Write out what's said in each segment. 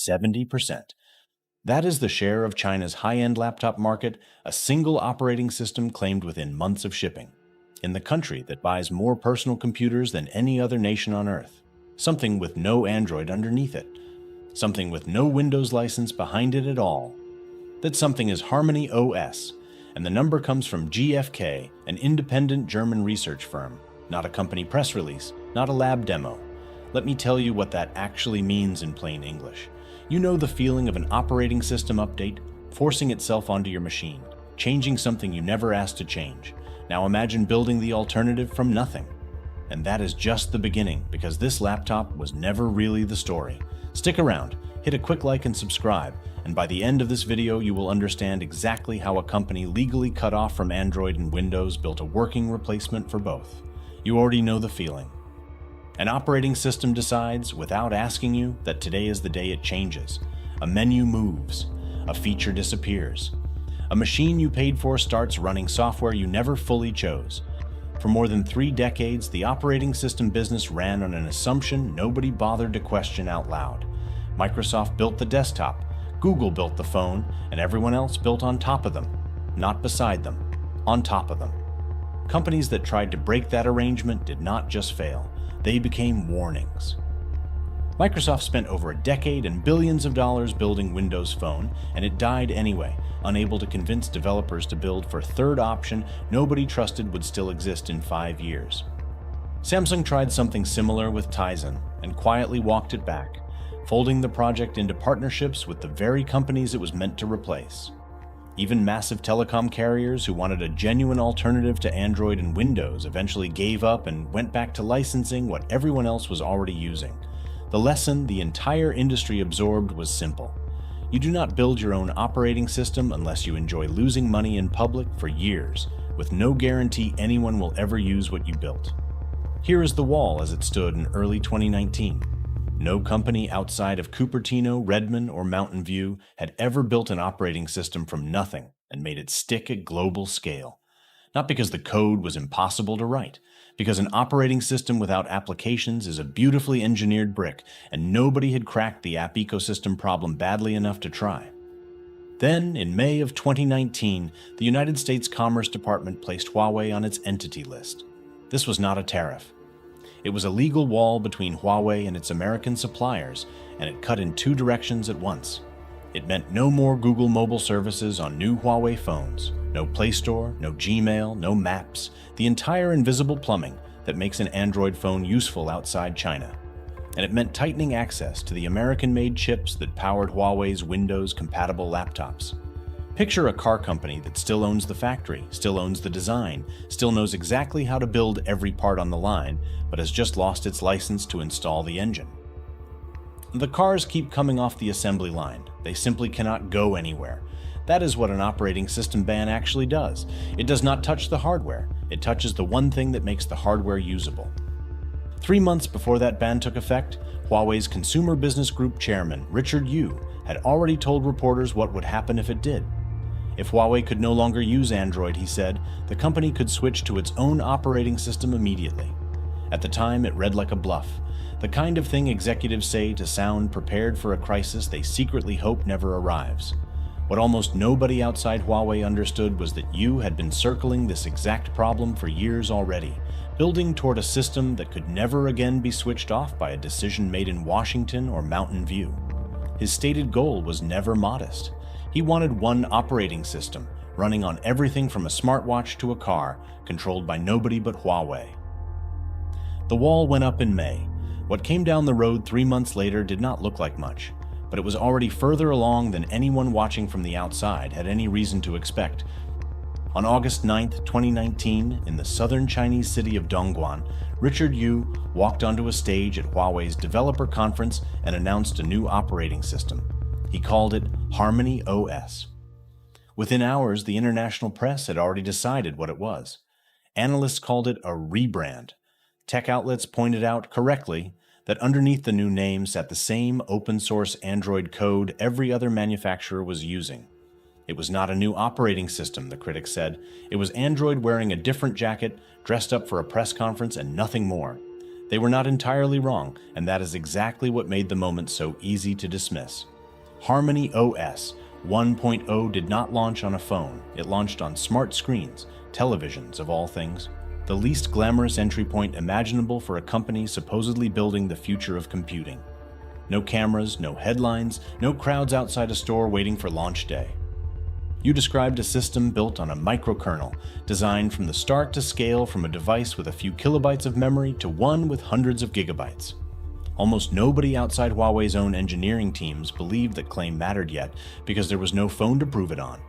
70%. That is the share of China's high-end laptop market, a single operating system claimed within months of shipping. In the country that buys more personal computers than any other nation on Earth. Something with no Android underneath it. Something with no Windows license behind it at all. That something is Harmony OS, and the number comes from GfK, an independent German research firm, not a company press release, not a lab demo. Let me tell you what that actually means in plain English. You know the feeling of an operating system update, forcing itself onto your machine, changing something you never asked to change. Now imagine building the alternative from nothing. And that is just the beginning, because this laptop was never really the story. Stick around, hit a quick like and subscribe, and by the end of this video you will understand exactly how a company legally cut off from Android and Windows built a working replacement for both. You already know the feeling. An operating system decides, without asking you, that today is the day it changes. A menu moves. A feature disappears. A machine you paid for starts running software you never fully chose. For more than 3 decades, the operating system business ran on an assumption nobody bothered to question out loud. Microsoft built the desktop, Google built the phone, and everyone else built on top of them. Not beside them, on top of them. Companies that tried to break that arrangement did not just fail. They became warnings. Microsoft spent over a decade and billions of dollars building Windows Phone, and it died anyway, unable to convince developers to build for a third option nobody trusted would still exist in 5 years. Samsung tried something similar with Tizen and quietly walked it back, folding the project into partnerships with the very companies it was meant to replace. Even massive telecom carriers who wanted a genuine alternative to Android and Windows eventually gave up and went back to licensing what everyone else was already using. The lesson the entire industry absorbed was simple. You do not build your own operating system unless you enjoy losing money in public for years, with no guarantee anyone will ever use what you built. Here is the wall as it stood in early 2019. No company outside of Cupertino, Redmond, or Mountain View had ever built an operating system from nothing and made it stick at global scale. Not because the code was impossible to write, because an operating system without applications is a beautifully engineered brick, and nobody had cracked the app ecosystem problem badly enough to try. Then, in May of 2019, the United States Commerce Department placed Huawei on its entity list. This was not a tariff. It was a legal wall between Huawei and its American suppliers, and it cut in 2 directions at once. It meant no more Google mobile services on new Huawei phones, no Play Store, no Gmail, no Maps, the entire invisible plumbing that makes an Android phone useful outside China. And it meant tightening access to the American-made chips that powered Huawei's Windows-compatible laptops. Picture a car company that still owns the factory, still owns the design, still knows exactly how to build every part on the line, but has just lost its license to install the engine. The cars keep coming off the assembly line. They simply cannot go anywhere. That is what an operating system ban actually does. It does not touch the hardware. It touches the one thing that makes the hardware usable. 3 months before that ban took effect, Huawei's Consumer Business Group chairman, Richard Yu, had already told reporters what would happen if it did. If Huawei could no longer use Android, he said, the company could switch to its own operating system immediately. At the time, it read like a bluff, the kind of thing executives say to sound prepared for a crisis they secretly hope never arrives. What almost nobody outside Huawei understood was that Yu had been circling this exact problem for years already, building toward a system that could never again be switched off by a decision made in Washington or Mountain View. His stated goal was never modest. He wanted one operating system, running on everything from a smartwatch to a car, controlled by nobody but Huawei. The wall went up in May. What came down the road 3 months later did not look like much, but it was already further along than anyone watching from the outside had any reason to expect. On August 9, 2019, in the southern Chinese city of Dongguan, Richard Yu walked onto a stage at Huawei's developer conference and announced a new operating system. He called it Harmony OS. Within hours, the international press had already decided what it was. Analysts called it a rebrand. Tech outlets pointed out correctly that underneath the new name sat the same open-source Android code every other manufacturer was using. It was not a new operating system, the critics said. It was Android wearing a different jacket, dressed up for a press conference, and nothing more. They were not entirely wrong, and that is exactly what made the moment so easy to dismiss. Harmony OS 1.0 did not launch on a phone. It launched on smart screens, televisions of all things. The least glamorous entry point imaginable for a company supposedly building the future of computing. No cameras, no headlines, no crowds outside a store waiting for launch day. You described a system built on a microkernel, designed from the start to scale from a device with a few kilobytes of memory to one with hundreds of gigabytes. Almost nobody outside Huawei's own engineering teams believed that claim mattered yet because there was no phone to prove it on.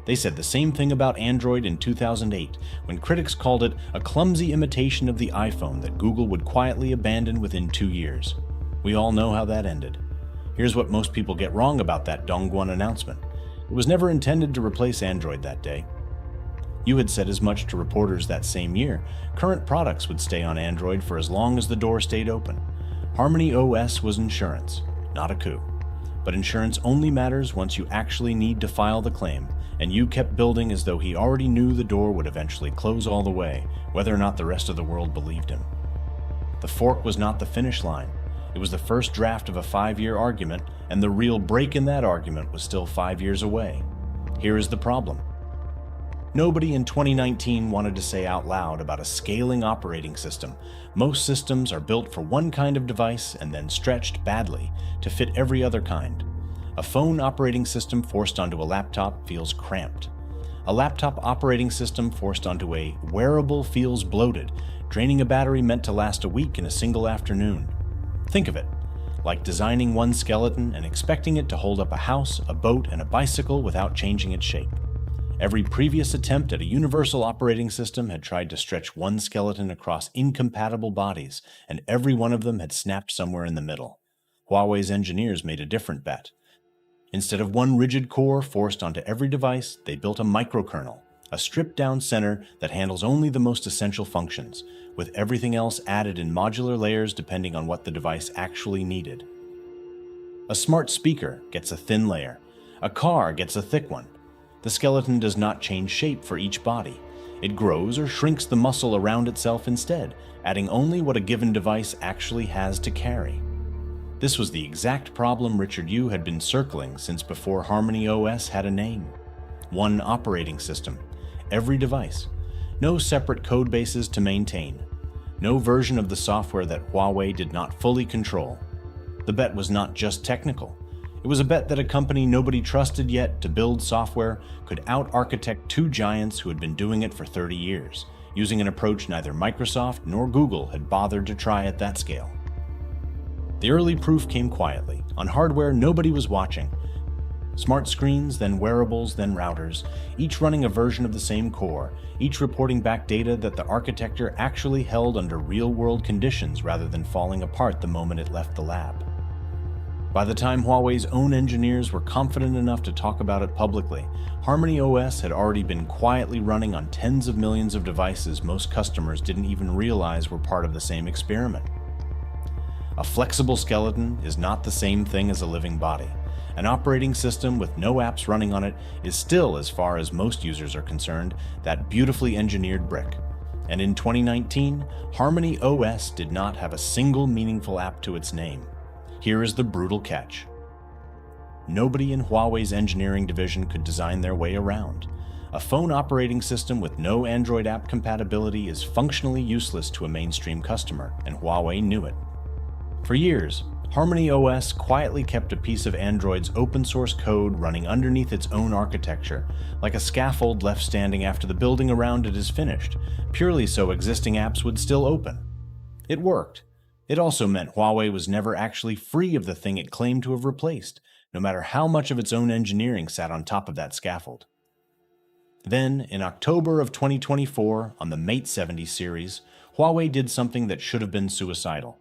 They said the same thing about Android in 2008, when critics called it a clumsy imitation of the iPhone that Google would quietly abandon within 2 years. We all know how that ended. Here's what most people get wrong about that Dongguan announcement. It was never intended to replace Android that day. You had said as much to reporters that same year. Current products would stay on Android for as long as the door stayed open. Harmony OS was insurance, not a coup. But insurance only matters once you actually need to file the claim, and you kept building as though he already knew the door would eventually close all the way, whether or not the rest of the world believed him. The fork was not the finish line. It was the first draft of a 5-year argument, and the real break in that argument was still 5 years away. Here is the problem. Nobody in 2019 wanted to say out loud about a scaling operating system. Most systems are built for one kind of device and then stretched badly to fit every other kind. A phone operating system forced onto a laptop feels cramped. A laptop operating system forced onto a wearable feels bloated, draining a battery meant to last a week in a single afternoon. Think of it, like designing one skeleton and expecting it to hold up a house, a boat, and a bicycle without changing its shape. Every previous attempt at a universal operating system had tried to stretch one skeleton across incompatible bodies, and every one of them had snapped somewhere in the middle. Huawei's engineers made a different bet. Instead of one rigid core forced onto every device, they built a microkernel, a stripped-down center that handles only the most essential functions, with everything else added in modular layers depending on what the device actually needed. A smart speaker gets a thin layer. A car gets a thick one. The skeleton does not change shape for each body. It grows or shrinks the muscle around itself instead, adding only what a given device actually has to carry. This was the exact problem Richard Yu had been circling since before Harmony OS had a name. One operating system, every device, no separate code bases to maintain, no version of the software that Huawei did not fully control. The bet was not just technical. It was a bet that a company nobody trusted yet to build software could out-architect two giants who had been doing it for 30 years, using an approach neither Microsoft nor Google had bothered to try at that scale. The early proof came quietly, on hardware nobody was watching. Smart screens, then wearables, then routers, each running a version of the same core, each reporting back data that the architecture actually held under real-world conditions rather than falling apart the moment it left the lab. By the time Huawei's own engineers were confident enough to talk about it publicly, Harmony OS had already been quietly running on tens of millions of devices most customers didn't even realize were part of the same experiment. A flexible skeleton is not the same thing as a living body. An operating system with no apps running on it is still, as far as most users are concerned, that beautifully engineered brick. And in 2019, Harmony OS did not have a single meaningful app to its name. Here is the brutal catch. Nobody in Huawei's engineering division could design their way around. A phone operating system with no Android app compatibility is functionally useless to a mainstream customer, and Huawei knew it. For years, Harmony OS quietly kept a piece of Android's open-source code running underneath its own architecture, like a scaffold left standing after the building around it is finished, purely so existing apps would still open. It worked. It also meant Huawei was never actually free of the thing it claimed to have replaced, no matter how much of its own engineering sat on top of that scaffold. Then, in October of 2024, on the Mate 70 series, Huawei did something that should have been suicidal.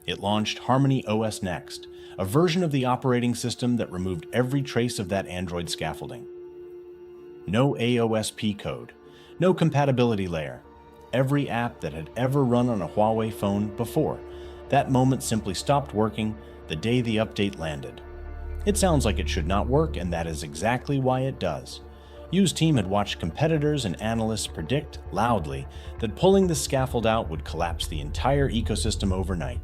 It launched Harmony OS Next, a version of the operating system that removed every trace of that Android scaffolding. No AOSP code, no compatibility layer. Every app that had ever run on a Huawei phone before, that moment simply stopped working the day the update landed. It sounds like it should not work, and that is exactly why it does. Yu's team had watched competitors and analysts predict, loudly, that pulling the scaffold out would collapse the entire ecosystem overnight.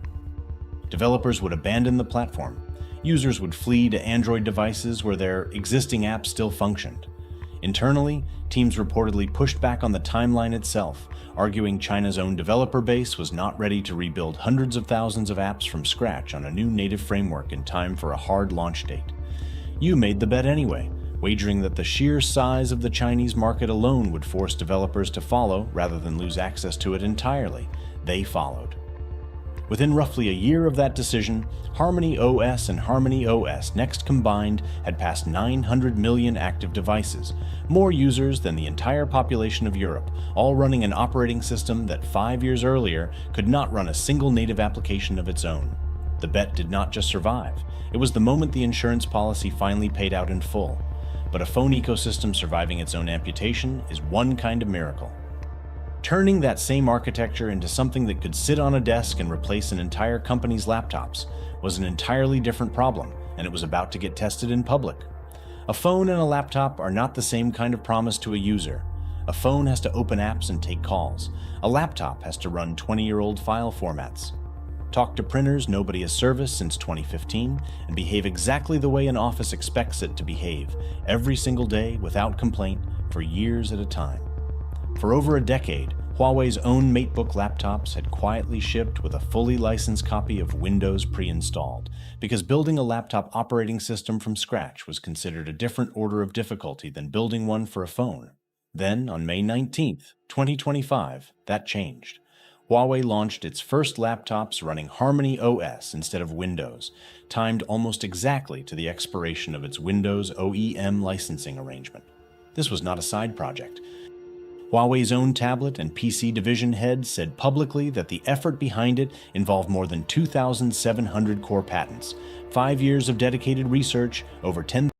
Developers would abandon the platform. Users would flee to Android devices where their existing apps still functioned. Internally, teams reportedly pushed back on the timeline itself, arguing China's own developer base was not ready to rebuild hundreds of thousands of apps from scratch on a new native framework in time for a hard launch date. You made the bet anyway, wagering that the sheer size of the Chinese market alone would force developers to follow rather than lose access to it entirely. They followed. Within roughly a year of that decision, Harmony OS and Harmony OS Next combined had passed 900 million active devices, more users than the entire population of Europe, all running an operating system that 5 years earlier could not run a single native application of its own. The bet did not just survive, it was the moment the insurance policy finally paid out in full. But a phone ecosystem surviving its own amputation is one kind of miracle. Turning that same architecture into something that could sit on a desk and replace an entire company's laptops was an entirely different problem, and it was about to get tested in public. A phone and a laptop are not the same kind of promise to a user. A phone has to open apps and take calls. A laptop has to run 20-year-old file formats. Talk to printers nobody has serviced since 2015 and behave exactly the way an office expects it to behave, every single day without complaint for years at a time. For over a decade, Huawei's own MateBook laptops had quietly shipped with a fully licensed copy of Windows pre-installed, because building a laptop operating system from scratch was considered a different order of difficulty than building one for a phone. Then, on May 19, 2025, that changed. Huawei launched its first laptops running Harmony OS instead of Windows, timed almost exactly to the expiration of its Windows OEM licensing arrangement. This was not a side project. Huawei's own tablet and PC division head said publicly that the effort behind it involved more than 2,700 core patents, 5 years of dedicated research, over 10,000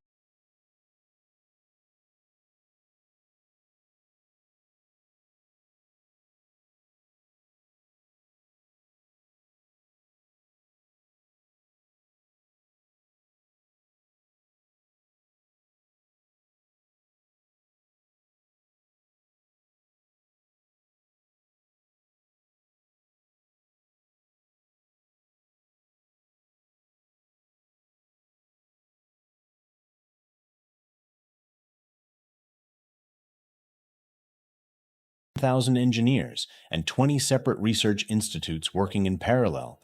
engineers and 20 separate research institutes working in parallel.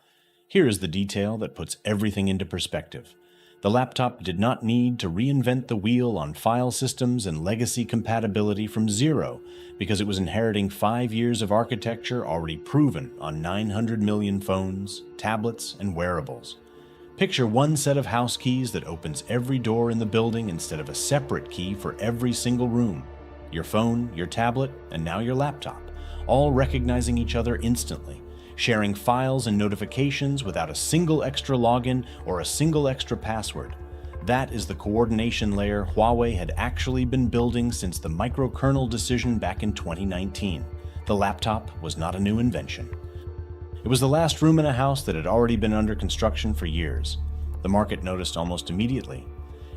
Here is the detail that puts everything into perspective. The laptop did not need to reinvent the wheel on file systems and legacy compatibility from zero, because it was inheriting 5 years of architecture already proven on 900 million phones, tablets, and wearables. Picture one set of house keys that opens every door in the building instead of a separate key for every single room. Your phone, your tablet, and now your laptop, all recognizing each other instantly, sharing files and notifications without a single extra login or a single extra password. That is the coordination layer Huawei had actually been building since the microkernel decision back in 2019. The laptop was not a new invention. It was the last room in a house that had already been under construction for years. The market noticed almost immediately.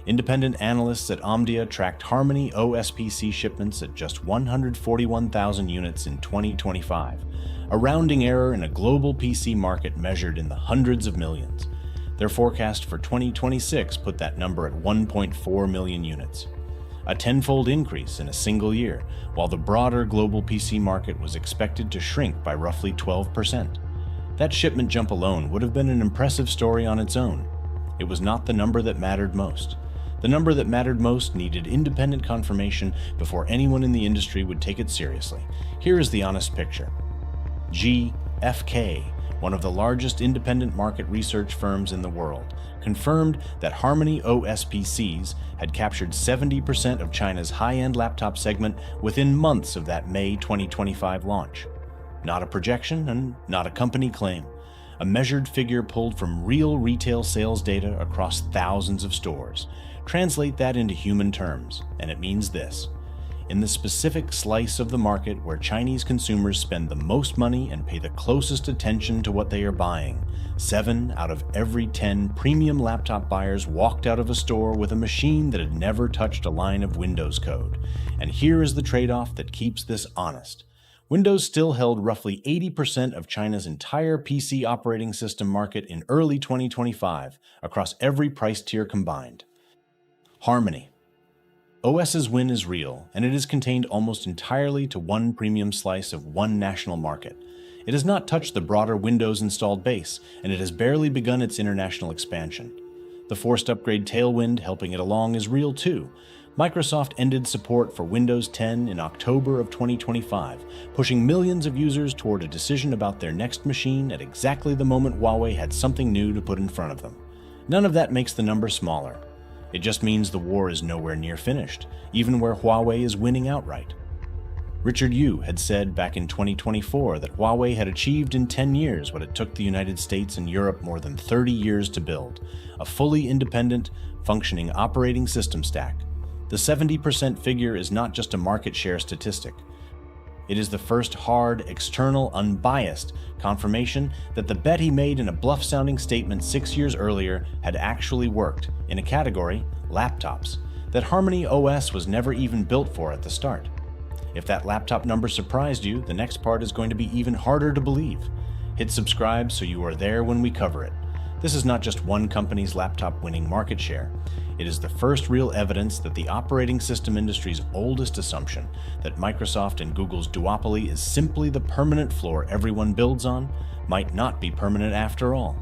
Independent analysts at Omdia tracked Harmony OS PC shipments at just 141,000 units in 2025, a rounding error in a global PC market measured in the hundreds of millions. Their forecast for 2026 put that number at 1.4 million units, a tenfold increase in a single year, while the broader global PC market was expected to shrink by roughly 12%. That shipment jump alone would have been an impressive story on its own. It was not the number that mattered most. The number that mattered most needed independent confirmation before anyone in the industry would take it seriously. Here is the honest picture. GfK, one of the largest independent market research firms in the world, confirmed that Harmony OS PCs had captured 70% of China's high-end laptop segment within months of that May 2025 launch. Not a projection and not a company claim. A measured figure pulled from real retail sales data across thousands of stores. Translate that into human terms, and it means this. In the specific slice of the market where Chinese consumers spend the most money and pay the closest attention to what they are buying, 7 out of every 10 premium laptop buyers walked out of a store with a machine that had never touched a line of Windows code. And here is the trade-off that keeps this honest. Windows still held roughly 80% of China's entire PC operating system market in early 2025, across every price tier combined. Harmony. OS's win is real, and it is contained almost entirely to one premium slice of one national market. It has not touched the broader Windows installed base, and it has barely begun its international expansion. The forced upgrade tailwind helping it along is real too. Microsoft ended support for Windows 10 in October of 2025, pushing millions of users toward a decision about their next machine at exactly the moment Huawei had something new to put in front of them. None of that makes the number smaller. It just means the war is nowhere near finished, even where Huawei is winning outright. Richard Yu had said back in 2024 that Huawei had achieved in 10 years what it took the United States and Europe more than 30 years to build: a fully independent, functioning operating system stack. The 70% figure is not just a market share statistic. It is the first hard, external, unbiased confirmation that the bet he made in a bluff-sounding statement 6 years earlier had actually worked in a category, laptops, that Harmony OS was never even built for at the start. If that laptop number surprised you, the next part is going to be even harder to believe. Hit subscribe so you are there when we cover it. This is not just one company's laptop winning market share. It is the first real evidence that the operating system industry's oldest assumption, that Microsoft and Google's duopoly is simply the permanent floor everyone builds on, might not be permanent after all.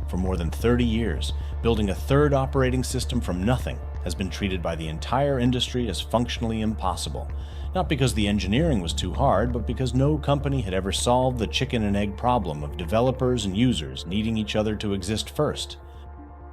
For more than 30 years, building a third operating system from nothing has been treated by the entire industry as functionally impossible. Not because the engineering was too hard, but because no company had ever solved the chicken and egg problem of developers and users needing each other to exist first.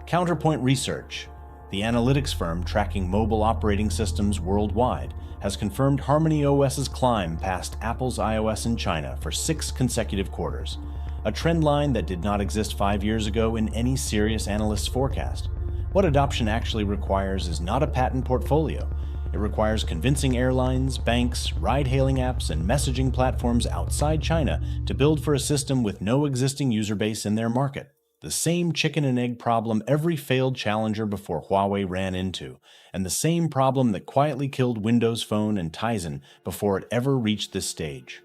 Counterpoint Research, the analytics firm tracking mobile operating systems worldwide, has confirmed Harmony OS's climb past Apple's iOS in China for 6 consecutive quarters, a trend line that did not exist 5 years ago in any serious analyst's forecast. What adoption actually requires is not a patent portfolio. It requires convincing airlines, banks, ride-hailing apps, and messaging platforms outside China to build for a system with no existing user base in their market. The same chicken and egg problem every failed challenger before Huawei ran into, and the same problem that quietly killed Windows Phone and Tizen before it ever reached this stage.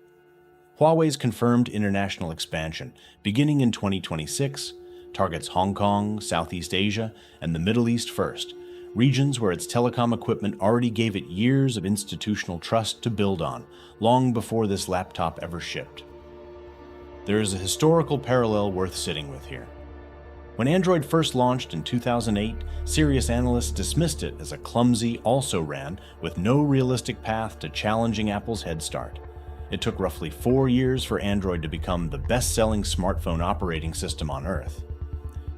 Huawei's confirmed international expansion, beginning in 2026, targets Hong Kong, Southeast Asia, and the Middle East first, regions where its telecom equipment already gave it years of institutional trust to build on, long before this laptop ever shipped. There is a historical parallel worth sitting with here. When Android first launched in 2008, serious analysts dismissed it as a clumsy also-ran with no realistic path to challenging Apple's head start. It took roughly 4 years for Android to become the best-selling smartphone operating system on Earth.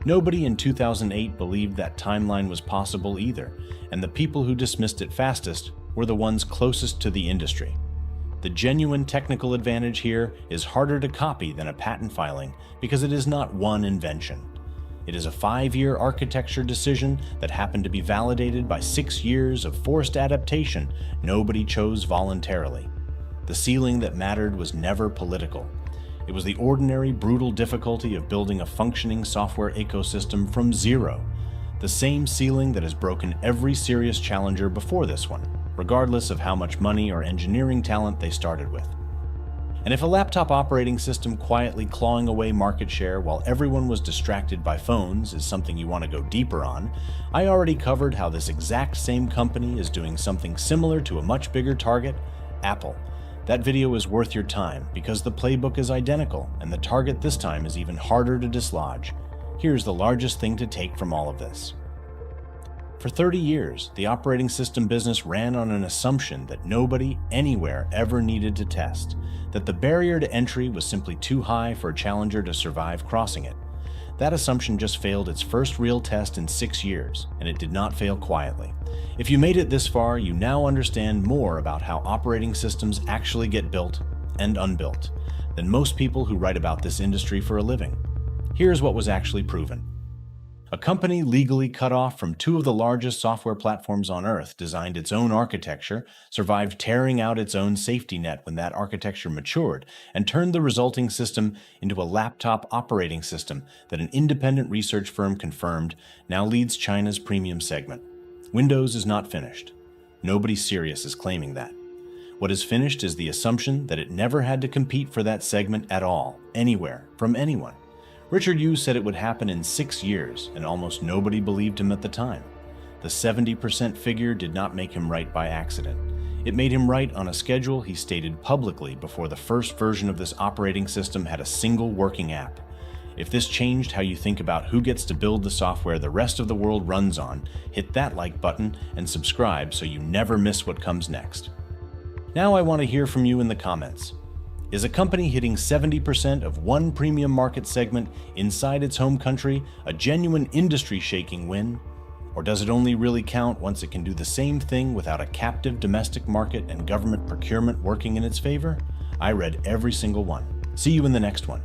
Nobody in 2008 believed that timeline was possible either, and the people who dismissed it fastest were the ones closest to the industry. The genuine technical advantage here is harder to copy than a patent filing because it is not one invention. It is a 5-year architecture decision that happened to be validated by 6 years of forced adaptation nobody chose voluntarily. The ceiling that mattered was never political. It was the ordinary, brutal difficulty of building a functioning software ecosystem from zero, the same ceiling that has broken every serious challenger before this one, regardless of how much money or engineering talent they started with. And if a laptop operating system quietly clawing away market share while everyone was distracted by phones is something you want to go deeper on, I already covered how this exact same company is doing something similar to a much bigger target, Apple. That video is worth your time because the playbook is identical and the target this time is even harder to dislodge. Here's the largest thing to take from all of this. For 30 years, the operating system business ran on an assumption that nobody, anywhere, ever needed to test, that the barrier to entry was simply too high for a challenger to survive crossing it. That assumption just failed its first real test in 6 years, and it did not fail quietly. If you made it this far, you now understand more about how operating systems actually get built and unbuilt than most people who write about this industry for a living. Here's what was actually proven. A company legally cut off from 2 of the largest software platforms on Earth designed its own architecture, survived tearing out its own safety net when that architecture matured, and turned the resulting system into a laptop operating system that an independent research firm confirmed now leads China's premium segment. Windows is not finished. Nobody serious is claiming that. What is finished is the assumption that it never had to compete for that segment at all, anywhere, from anyone. Richard Yu said it would happen in 6 years, and almost nobody believed him at the time. The 70% figure did not make him right by accident. It made him right on a schedule he stated publicly before the first version of this operating system had a single working app. If this changed how you think about who gets to build the software the rest of the world runs on, hit that like button and subscribe so you never miss what comes next. Now I want to hear from you in the comments. Is a company hitting 70% of one premium market segment inside its home country a genuine industry-shaking win? Or does it only really count once it can do the same thing without a captive domestic market and government procurement working in its favor? I read every single one. See you in the next one.